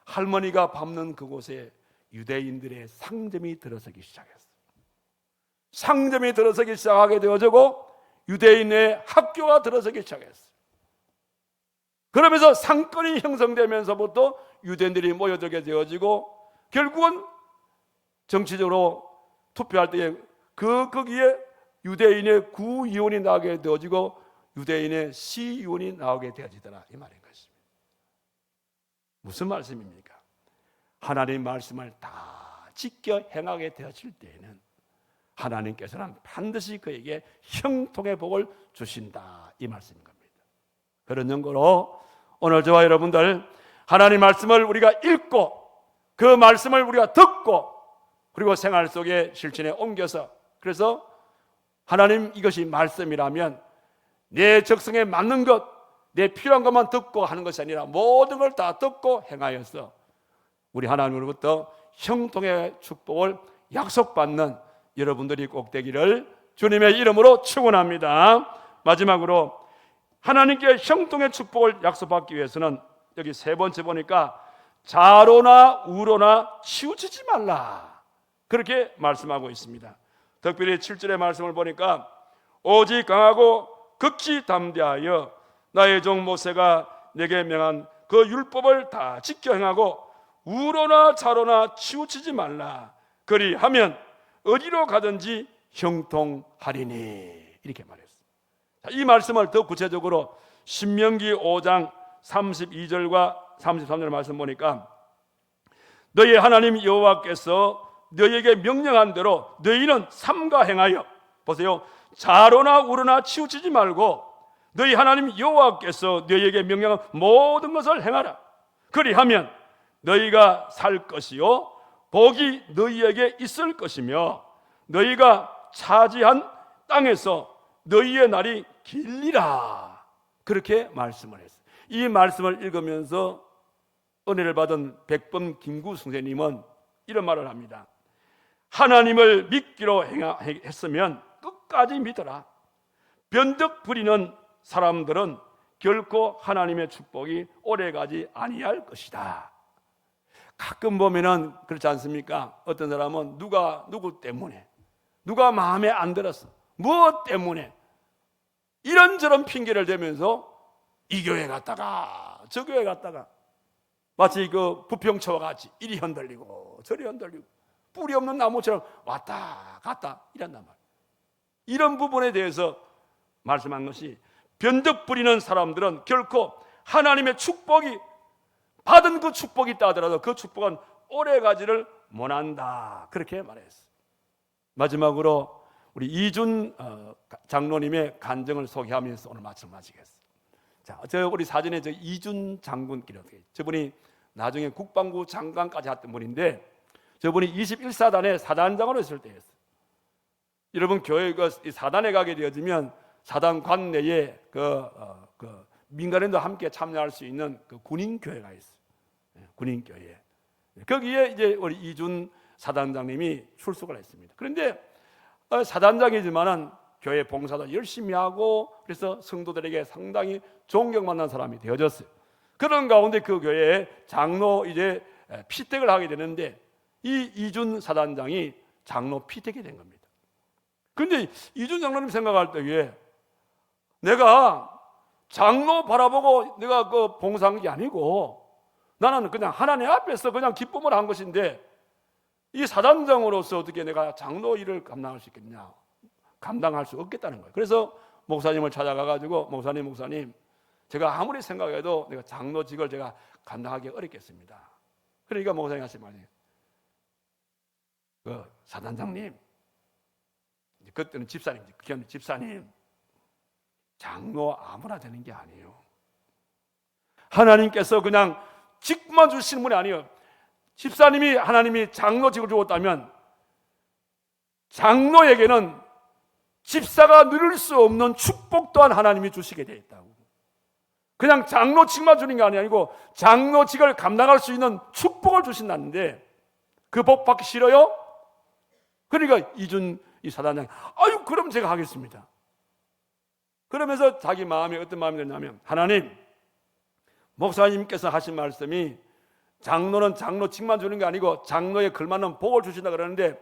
할머니가 밟는 그곳에 유대인들의 상점이 들어서기 시작했어요. 상점이 들어서기 시작하게 되어지고 유대인의 학교가 들어서기 시작했어요. 그러면서 상권이 형성되면서부터 유대인들이 모여들게 되어지고 결국은 정치적으로 투표할 때에 거기에 유대인의 구의원이 나오게 되어지고 유대인의 시의원이 나오게 되어지더라, 이 말인 것입니다. 무슨 말씀입니까? 하나님의 말씀을 다 지켜 행하게 되어질 때에는 하나님께서는 반드시 그에게 형통의 복을 주신다, 이 말씀인 겁니다. 그런 연고로 오늘 저와 여러분들 하나님 말씀을 우리가 읽고 그 말씀을 우리가 듣고 그리고 생활 속에 실천에 옮겨서, 그래서 하나님 이것이 말씀이라면 내 적성에 맞는 것, 내 필요한 것만 듣고 하는 것이 아니라 모든 걸 다 듣고 행하여서 우리 하나님으로부터 형통의 축복을 약속받는 여러분들이 꼭 되기를 주님의 이름으로 축원합니다. 마지막으로 하나님께 형통의 축복을 약속받기 위해서는 여기 세 번째 보니까 좌로나 우로나 치우치지 말라, 그렇게 말씀하고 있습니다. 특별히 7절의 말씀을 보니까 오직 강하고 극히 담대하여 나의 종 모세가 내게 명한 그 율법을 다 지켜 행하고 우로나 좌로나 치우치지 말라, 그리하면 어디로 가든지 형통하리니, 이렇게 말했어요. 이 말씀을 더 구체적으로 신명기 5장 32절과 33절 말씀 보니까 너희 하나님 여호와께서 너희에게 명령한 대로 너희는 삼가 행하여, 보세요, 좌로나 우로나 치우치지 말고 너희 하나님 여호와께서 너희에게 명령한 모든 것을 행하라. 그리하면 너희가 살 것이요 복이 너희에게 있을 것이며 너희가 차지한 땅에서 너희의 날이 길리라. 그렇게 말씀을 했어요. 이 말씀을 읽으면서 은혜를 받은 백범 김구 선생님은 이런 말을 합니다. 하나님을 믿기로 했으면 끝까지 믿어라. 변덕 부리는 사람들은 결코 하나님의 축복이 오래가지 아니할 것이다. 가끔 보면은 그렇지 않습니까? 어떤 사람은 누구 때문에, 누가 마음에 안 들었어, 무엇 때문에 이런저런 핑계를 대면서 이 교회 갔다가 저 교회 갔다가 마치 그 부평초와 같이 이리 흔들리고 저리 흔들리고 뿌리 없는 나무처럼 왔다 갔다 이란단 말이에요. 이런 부분에 대해서 말씀한 것이, 변덕 부리는 사람들은 결코 하나님의 축복이, 받은 그 축복이 있다 하더라도 그 축복은 오래가지를 못한다. 그렇게 말했어요. 마지막으로 우리 이준 장로님의 간증을 소개하면서 오늘 말씀 마치겠습니다. 자, 우리 사진에 이준 장군께서, 저분이 나중에 국방부 장관까지 했던 분인데, 저분이 21사단의 사단장으로 있을 때였어요. 여러분, 교회가 사단에 가게 되어지면 사단 관내에 민간인도 함께 참여할 수 있는 그 군인교회가 있어요. 군인교회. 거기에 이제 우리 이준 사단장님이 출석을 했습니다. 그런데 사단장이지만은 교회 봉사도 열심히 하고, 그래서 성도들에게 상당히 존경받는 사람이 되어졌어요. 그런 가운데 그 교회에 장로 이제 피택을 하게 되는데, 이 이준 사단장이 장로 피택이 된 겁니다. 그런데 이준 장로님 생각할 때에 내가 장로 바라보고 내가 그 봉사한 게 아니고 나는 그냥 하나님 앞에서 그냥 기쁨을 한 것인데, 이 사단장으로서 어떻게 내가 장로 일을 감당할 수 있겠냐, 감당할 수 없겠다는 거예요. 그래서 목사님을 찾아가가지고 목사님 제가 아무리 생각해도 내가 장로직을 제가 감당하기 어렵겠습니다. 그러니까 목사님 하신 말이에요. 그 사단장님, 그때는 집사님, 장로 아무나 되는 게 아니에요. 하나님께서 그냥 직만 주시는 분이 아니에요. 집사님이 하나님이 장로직을 주었다면 장로에게는 집사가 누릴 수 없는 축복 또한 하나님이 주시게 되어 있다고. 그냥 장로직만 주는 게 아니고 장로직을 감당할 수 있는 축복을 주신다는데, 그 복 받기 싫어요? 그러니까 이준 이 사단장이 아유 그럼 제가 하겠습니다. 그러면서 자기 마음에 어떤 마음이 드냐면, 하나님, 목사님께서 하신 말씀이 장로는 장로직만 주는 게 아니고 장로에 걸맞는 복을 주신다 그러는데,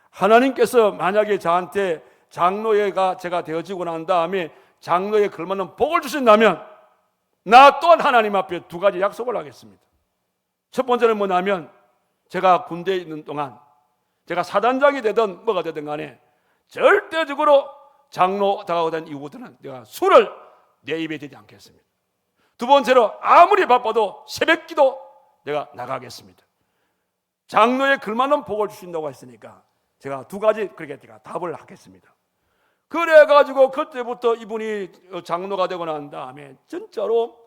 하나님께서 만약에 저한테 장로회가 제가 되어지고 난 다음에 장로에 걸맞는 복을 주신다면 나 또한 하나님 앞에 두 가지 약속을 하겠습니다. 첫 번째는 뭐냐면, 제가 군대에 있는 동안 제가 사단장이 되든 뭐가 되든 간에 절대적으로 장로다가 된 이후부터는 내가 술을 내 입에 대지 않겠습니다. 두 번째로 아무리 바빠도 새벽기도 내가 나가겠습니다. 장로에 걸맞는 복을 주신다고 했으니까 제가 두 가지 그렇게 제가 답을 하겠습니다. 그래가지고 그때부터 이분이 장로가 되고 난 다음에 진짜로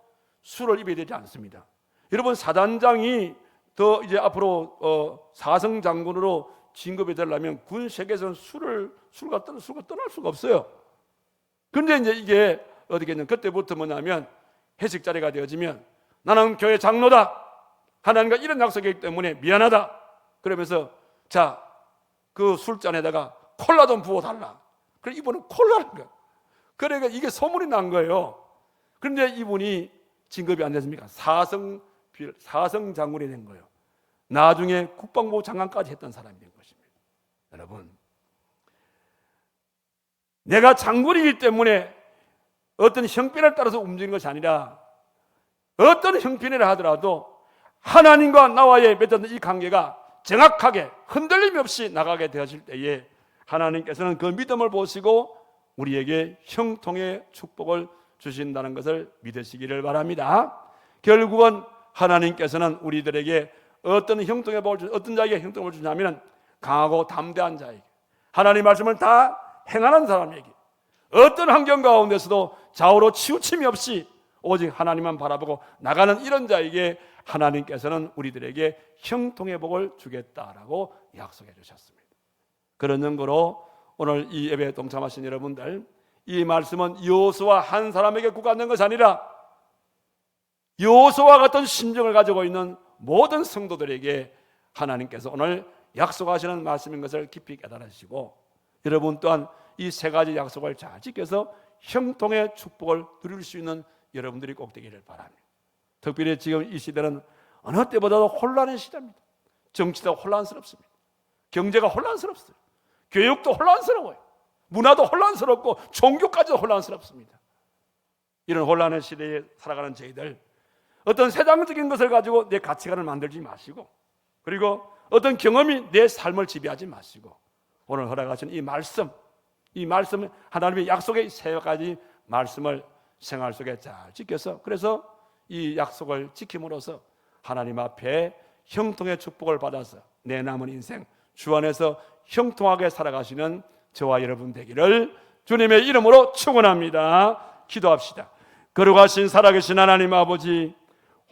술을 입에 대지 않습니다. 여러분, 사단장이 더 이제 앞으로 사성 장군으로 진급이 되려면 군 세계에서는 술과 떠날 수가 없어요. 그런데 이제 이게 어떻게 했냐면, 그때부터 뭐냐면 회식 자리가 되어지면 나는 교회 장로다, 하나님과 이런 약속이기 때문에 미안하다 그러면서 자, 그 술잔에다가 콜라 좀 부어달라. 그래 이분은 콜라는 거예요. 그러니까 이게 소문이 난 거예요. 그런데 이분이 진급이 안 됐습니까? 사성 장군이 된 거예요. 나중에 국방부 장관까지 했던 사람이 된 것입니다. 여러분, 내가 장군이기 때문에 어떤 형편에 따라서 움직이는 것이 아니라, 어떤 형편이라 하더라도 하나님과 나와의 맺었던 이 관계가 정확하게 흔들림 없이 나가게 되어질 때에 하나님께서는 그 믿음을 보시고 우리에게 형통의 축복을 주신다는 것을 믿으시기를 바랍니다. 결국은 하나님께서는 우리들에게 어떤 형통의 복을 어떤 자에게 형통을 주냐면 강하고 담대한 자에게, 하나님 말씀을 다 행하는 사람에게, 어떤 환경 가운데서도 좌우로 치우침이 없이 오직 하나님만 바라보고 나가는 이런 자에게 하나님께서는 우리들에게 형통의 복을 주겠다라고 약속해 주셨습니다. 그런 연고로 오늘 이 예배에 동참하신 여러분들, 이 말씀은 여호수아 한 사람에게 국한된 것이 아니라 여호수아와 같은 심정을 가지고 있는 모든 성도들에게 하나님께서 오늘 약속하시는 말씀인 것을 깊이 깨달으시고, 여러분 또한 이 세 가지 약속을 잘 지켜서 형통의 축복을 누릴 수 있는 여러분들이 꼭 되기를 바랍니다. 특별히 지금 이 시대는 어느 때보다도 혼란의 시대입니다. 정치도 혼란스럽습니다. 경제가 혼란스럽습니다. 교육도 혼란스러워요. 문화도 혼란스럽고 종교까지도 혼란스럽습니다. 이런 혼란의 시대에 살아가는 저희들, 어떤 세상적인 것을 가지고 내 가치관을 만들지 마시고, 그리고 어떤 경험이 내 삶을 지배하지 마시고, 오늘 허락하신 이 말씀 하나님의 약속의 세 가지 말씀을 생활 속에 잘 지켜서, 그래서 이 약속을 지킴으로써 하나님 앞에 형통의 축복을 받아서 내 남은 인생 주 안에서 형통하게 살아가시는 저와 여러분 되기를 주님의 이름으로 축원합니다. 기도합시다. 거룩하신 살아계신 하나님 아버지,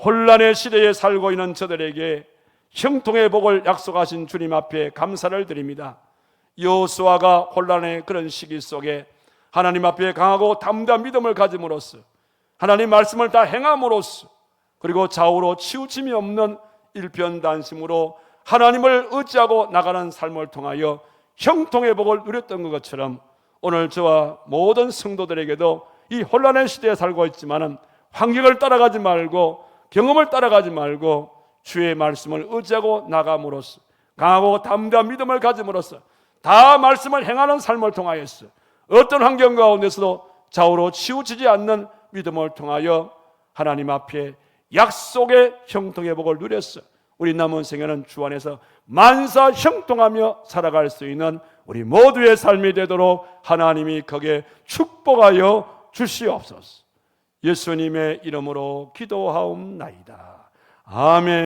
혼란의 시대에 살고 있는 저들에게 형통의 복을 약속하신 주님 앞에 감사를 드립니다. 여호수아가 혼란의 그런 시기 속에 하나님 앞에 강하고 담대한 믿음을 가짐으로써, 하나님 말씀을 다 행함으로써, 그리고 좌우로 치우침이 없는 일편단심으로 하나님을 의지하고 나가는 삶을 통하여 형통의 복을 누렸던 것처럼, 오늘 저와 모든 성도들에게도 이 혼란의 시대에 살고 있지만은 환경을 따라가지 말고, 경험을 따라가지 말고 주의 말씀을 의지하고 나감으로써, 강하고 담대한 믿음을 가짐으로써 다 말씀을 행하는 삶을 통하여서 어떤 환경 가운데서도 좌우로 치우치지 않는 믿음을 통하여 하나님 앞에 약속의 형통의 복을 누렸어 우리 남은 생애는 주 안에서 만사 형통하며 살아갈 수 있는 우리 모두의 삶이 되도록 하나님이 거기에 축복하여 주시옵소서. 예수님의 이름으로 기도하옵나이다. 아멘.